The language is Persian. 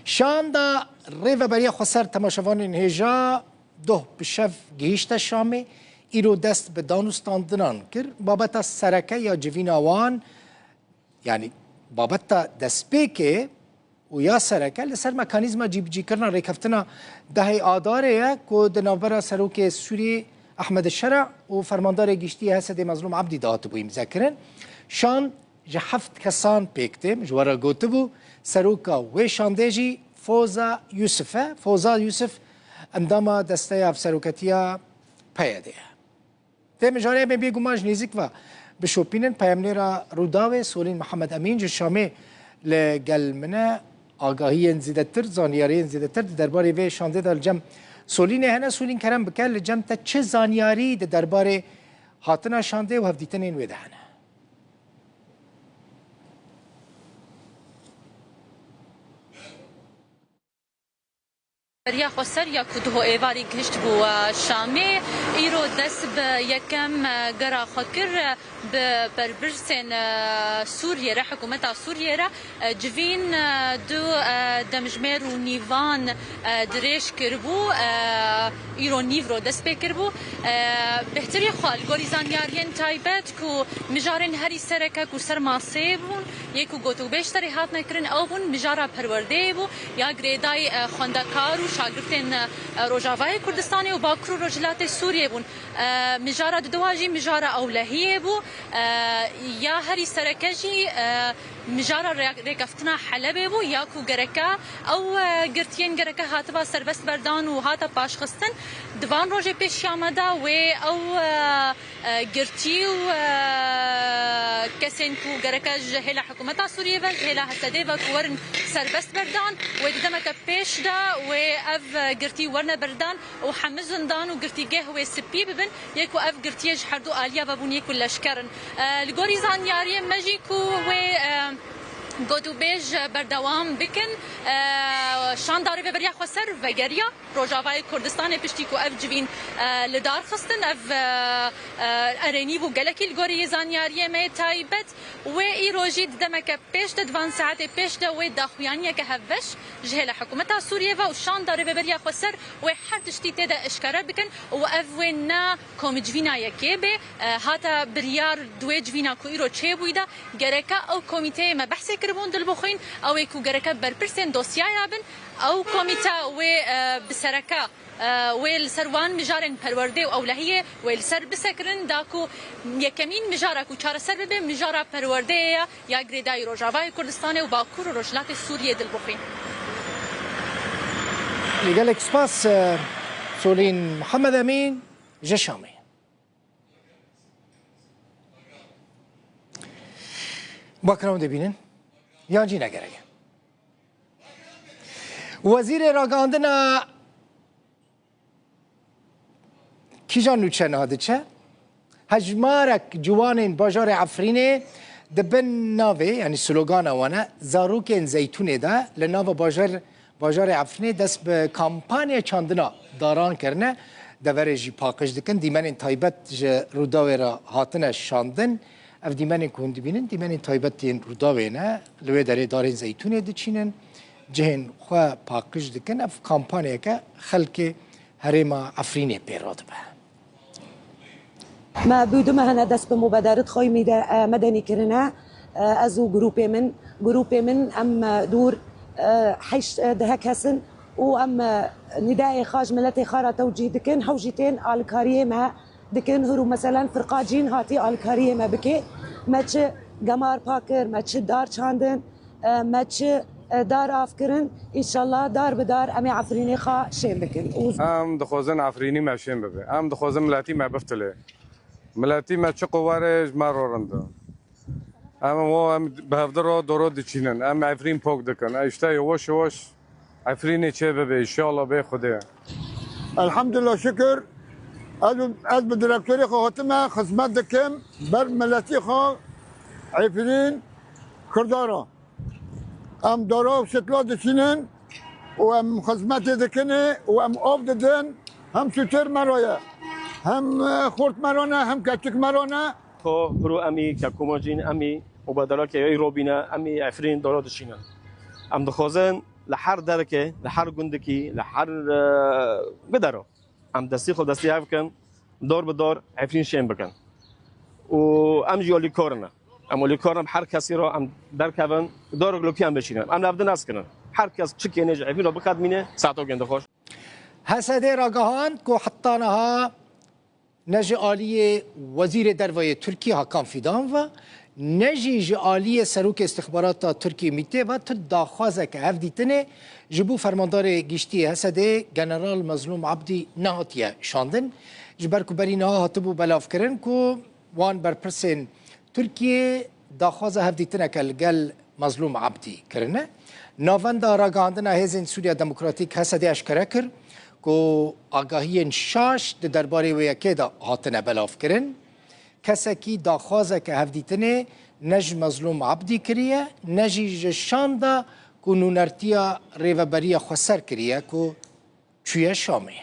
شاندا ریو بریا خسر تماشاوان هجا ده بشف گیشت شامه ایرو دست به دانستاندنان کر بابتا سرکه یا جوین آوان یعنی بابتا دست پیکه و یا سرکه لسر مکانیزم جی کرنا ریکفتنا دهی آداره که دنابرا سروک سوری احمد الشرع و فرماندار گیشتی حسد مظلوم عبدی دهات بویم ذکرن شان جهفت کسان پیکته جوارا گوته بو سروکا و شاندجی فوزا یوسف انداما دسته افسروکتیا پیاده ده مجاره به بیگو ماج نیزیک و بشوپینن پیامنیرا روداوه سولین محمد امین جو شامه لگل منه آگاهی زیده تر زانیاری زیده تر درباره و شانده در جمع سولین هنه سولین کرم بکر لجمع تا چه زانیاری درباره هاتنا شانده و هفدیتن این ویده هنه بریا خسر یا کدوه ایواری گشت بو شامی ایرو دست به یکم گرا خکر به بربرسن سوریه را حکومت سوریه را جوین دو دمجمر و نیوان درش کربو ایرو نیو رو دست به کربو بهتری خال گوریزان یارین تایبت کو مجارن هری سرکه کو سر ماسه بون یکو گوتو بیشتری هات نکرن او بون مجارا پرورده بو یا گریدای خواندکار و شاگردین روجاوای کردستانی و باکرو رجلات سوریه بون مجارا دواجی مجارا اولهیه بو یا هری سرکجی مجارا رکفتنا حلبه بو یا کو گرکا او گرتین گرکا هاتبا سربست بردان و هاتا پاشخستن دوان روژه پیش آمده و او گرتی و کسین کو گرکا جهلا حکومت سوریه و جهلا حسده و کورن سربست بردان و دمک پیش دا و اف گرتی ورن بردان و حمزن دان و گرتی گه و سپی ببن یکو اف گرتیج هردو آلیا ببون یکو لشکرن لگوری زانیاری مجی کو و گودو بیج بردوام بکن شان داره به بریا خسر و گریا روجاوای کردستان پشتی کو اف جوین لدار خستن اف ارنی و گلکی لگوری زانیاری می تایبت و ای روجی دمک پیش دوان ساعت پیش و داخویانی که هفش جهل حکومت سوریه و شان داره به بریا خسر و هر تشتی تدا اشکار بکن و اف ونا کوم جوینا یکی به هاتا بریار دو جوینا کو ایرو چه بویدا گرکا او کمیته ما بحث کربون دل بخوین او یکو گرکا برپرسن دوسیا یابن او کمیته و بسرکا ويل سروان مجارن پرورده و اولهیه ويل سر بسکرن داکو یکمین مجارا کو چار سر به مجارا پرورده یا گریدای روجاوای کردستان و باکور و رجلات سوریه دل بخوین لقال اكسباس سولين محمد امين جشامي باكرام دبينن يانجي نگرگه وزیر راگاندنا کیجان نوچه نهاده چه هجمارک جوان باجار عفرینه دبن ناوه یعنی سلوگان وانه زاروکین زیتونه ده لناوه باجار عفرینه دست به کامپانی چاندنا داران کرنه دوره جی پاکش دکن دیمن تایبت روداوه را هاتنه شاندن اف دیمن کندی بینن دیمن تایبت این روداوه نه لوه داره دارین زیتونه دچینن جهن خواه پاکش دکن اف کامپانی که خلق هرما عفرینه پیراد به ما بودم هنا دست به مبادرت خوی مدنی کرنا ازو گروپی من ام دور حیش ده کسن و ام ندای خاج ملتی خارا توجیه دکن حوجیتین آلکاریه ما دکن هرو مثلا فرقاجین هاتی آلکاریه ما بکی ما چه گمار پاکر ما چه دار چاندن ما چه دار آفکرن انشالله دار بدار امی عفرینی خوا شیم بکن ام دخوزن عفرینی ما شیم ببه ام دخوزن ملاتی ما بفتله ملاتی ما چه قوارج ما رورنده اما بهفدر دورو دچینن ام عفرین پاک دکن اشتای وش عفرینی چه ببه انشالله به خدا الحمدلله شکر از به دکتری خاتمه خدمت دکم بر ملاتی خوا عفرین کردارا ام دارو شتلا دچینن و ام خدمت دکنه و ام آب دادن هم سوتر مرایه هم خورد مرانه هم کچک مرانه تو برو امی که کماجین امی مبادله که ای روبینه امی عفرین دارا دشینن ام دخوازن لحر درکه لحر گندکی لحر بدارو ام دستی خود دستی هاف کن دور به دور عفرین شین بکن و ام جولی کورنا ام ولی کورنا هر کسی رو ام در کون دور گلوکی ام بشینن ام نبض ناس کنن هر کس چکی نج عفرین رو بخاد مینه ساعتو گنده خوش هسده راگهان کو حطانها نجی عالی وزیر دروای ترکیه هاکان فیدان و نجی جعالی سروک استخبارات ترکیه میته و تداخوازه که هفدیتنه جبو فرماندار گشتی هسده جنرال مظلوم عبدی نهاتیه شاندن جبرکو برینها هاتبو بلاف کرن که وان برپرسن ترکیه داخوازه هفدیتنه که لگل مظلوم عبدی کرنه ناوند راگاندن هزین سوریا دموکراتیک هسده اشکره کر که آگاهی شاش درباره ویکه دا هاتنه بلاف کرن کسی داخوازه که هفدیتنه نج مظلوم عبدی کریه نجی جشانده که نونرتیا ریوبریا خسر کریه که چویه شامه